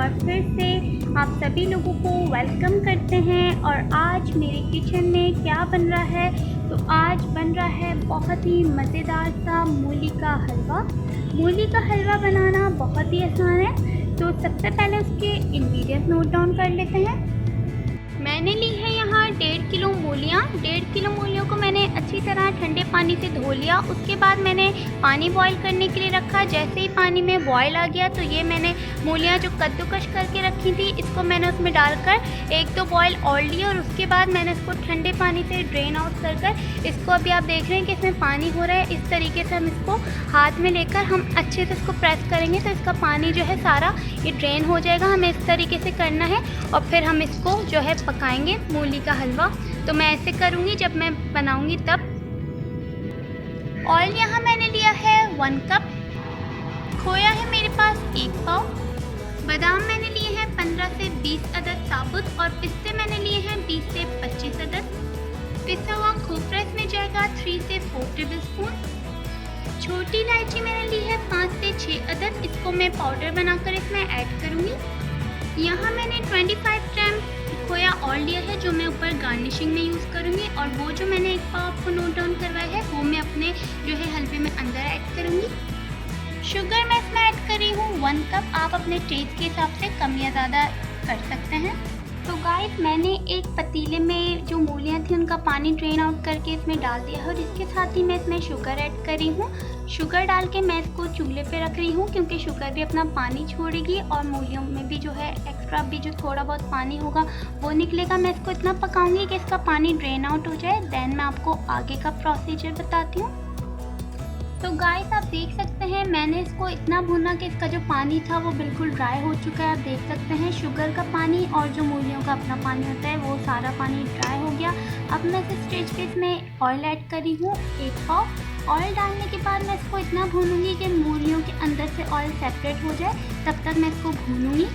बार फिर से आप सभी लोगों को वेलकम करते हैं। और आज मेरे किचन में क्या बन रहा है, तो आज बन रहा है बहुत ही मज़ेदार सा मूली का हलवा। मूली का हलवा बनाना बहुत ही आसान है, तो सबसे पहले उसके इंग्रेडिएंट्स नोट डाउन कर लेते हैं। मैंने ली है यहाँ 1.5 किलो मूलियाँ। 1.5 किलो मूलियों को मैंने अच्छी तरह ठंडे पानी से धो लिया। उसके बाद मैंने पानी बॉईल करने के लिए रखा। जैसे ही पानी में बॉईल आ गया तो ये मैंने मूलियाँ जो कद्दूकश करके रखी थी, इसको मैंने उसमें डालकर 1-2 बॉईल और लिए और उसके बाद मैंने इसको ठंडे पानी से ड्रेन आउट कर इसको, अभी आप देख रहे हैं कि इसमें पानी हो रहा है। इस तरीके से हम इसको हाथ में लेकर हम अच्छे से इसको प्रेस करेंगे तो इसका पानी जो है सारा ये ड्रेन हो जाएगा। हमें इस तरीके से करना है और फिर हम इसको जो है पकाएंगे मूली का हलवा। तो मैं ऐसे करूँगी, जब मैं बनाऊँगी तब। ऑयल यहाँ मैंने लिया है 1 कप, खोया है मेरे पास 1 पाव, बादाम मैंने लिए हैं 15 से 20 अदद साबुत और पिस्ते मैंने लिए हैं 20 से 25 अदद। पिसा हुआ खोपरा इसमें जाएगा 3 से 4 टेबल स्पून। छोटी इलायची मैंने ली है 5 से 6 अदद, इसको मैं पाउडर बनाकर इसमें ऐड करूँगी। यहाँ मैंने 25 ग्राम खोया और लिया है जो मैं ऊपर गार्निशिंग में यूज़ करूँगी, और वो जो मैंने 1 पाव आपको नोट डाउन करवाया है वो मैं अपने जो है हलवे में अंदर ऐड करूँगी। शुगर मैं इसमें ऐड कर रही हूँ 1 कप। आप अपने टेस्ट के हिसाब से कम या ज़्यादा कर सकते हैं। तो गाइस, मैंने एक पतीले में जो मूलियाँ थी उनका पानी ड्रेन आउट करके इसमें डाल दिया है और इसके साथ ही मैं इसमें शुगर ऐड कर रही हूँ। शुगर डाल के मैं इसको चूल्हे पे रख रही हूँ क्योंकि शुगर भी अपना पानी छोड़ेगी और मूलियों में भी जो है एक्स्ट्रा भी जो थोड़ा बहुत पानी होगा वो निकलेगा। मैं इसको इतना पकाऊंगी कि इसका पानी ड्रेन आउट हो जाए, देन मैं आपको आगे का प्रोसीजर बताती हूँ। तो गाइस, आप देख सकते हैं मैंने इसको इतना भुना कि इसका जो पानी था वो बिल्कुल ड्राई हो चुका है। आप देख सकते हैं शुगर का पानी और जो मूलियों का अपना पानी होता है वो सारा पानी ड्राई हो गया। अब मैं इस स्टेज पे इसमें ऑयल ऐड कर रही हूँ 1 पाव। ऑयल डालने के बाद मैं इसको इतना भूनूंगी कि मूलियों के अंदर से ऑयल सेपरेट हो जाए, तब तक मैं इसको भूनूंगी।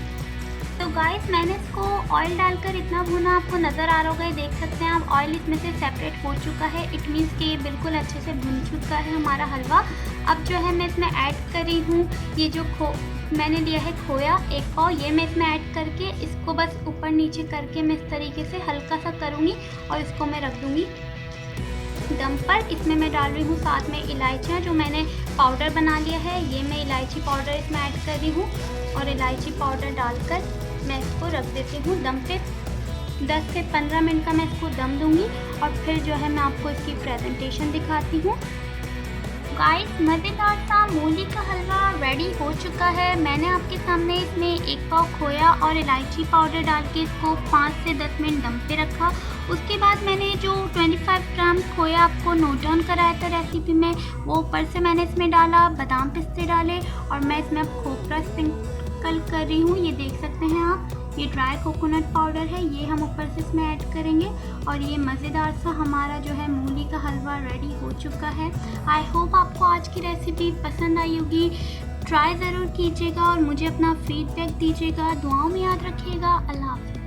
तो गाइस, मैंने इसको ऑयल डालकर इतना भुना, आपको नज़र आ रहा होगा, देख सकते हैं आप, ऑयल इसमें से सेपरेट हो चुका है। इट मीन्स कि ये बिल्कुल अच्छे से भुन चुका है हमारा हलवा। अब जो है मैं इसमें ऐड कर रही हूँ ये जो मैंने लिया है खोया 1 पाव, ये मैं इसमें ऐड करके इसको बस ऊपर नीचे करके मैं इस तरीके से हल्का सा करूँगी और इसको मैं रख दूँगी दम पर। इसमें मैं डाल रही हूँ साथ में इलायचियाँ जो मैंने पाउडर बना लिया है, ये मैं इलायची पाउडर इसमें ऐड कर रही हूँ और इलायची पाउडर डालकर मैं इसको रख देती हूँ दम पे। 10 से 15 मिनट का मैं इसको दम दूँगी और फिर जो है मैं आपको इसकी प्रेजेंटेशन दिखाती हूँ। गाइस, मज़ेदार सा मूली का हलवा रेडी हो चुका है। मैंने आपके सामने इसमें 1 पाव खोया और इलायची पाउडर डाल के इसको 5 से 10 मिनट दम पे रखा। उसके बाद मैंने जो 25 ग्राम खोया आपको नोट डाउन कराया था रेसिपी में, वो ऊपर से मैंने इसमें डाला, बादाम पिस्ते डाले और मैं इसमें अब खोपरा स्प्रिंकल कर रही हूँ। ये देख सकते हैं आप, ये ड्राई कोकोनट पाउडर है, ये हम ऊपर से इसमें ऐड करेंगे और ये मज़ेदार सा हमारा जो है मूली का हलवा रेडी हो चुका है। आई होप आपको आज की रेसिपी पसंद आई होगी। ट्राई ज़रूर कीजिएगा और मुझे अपना फीडबैक दीजिएगा। दुआओं में याद रखिएगा। अल्लाह हाफ़िज़।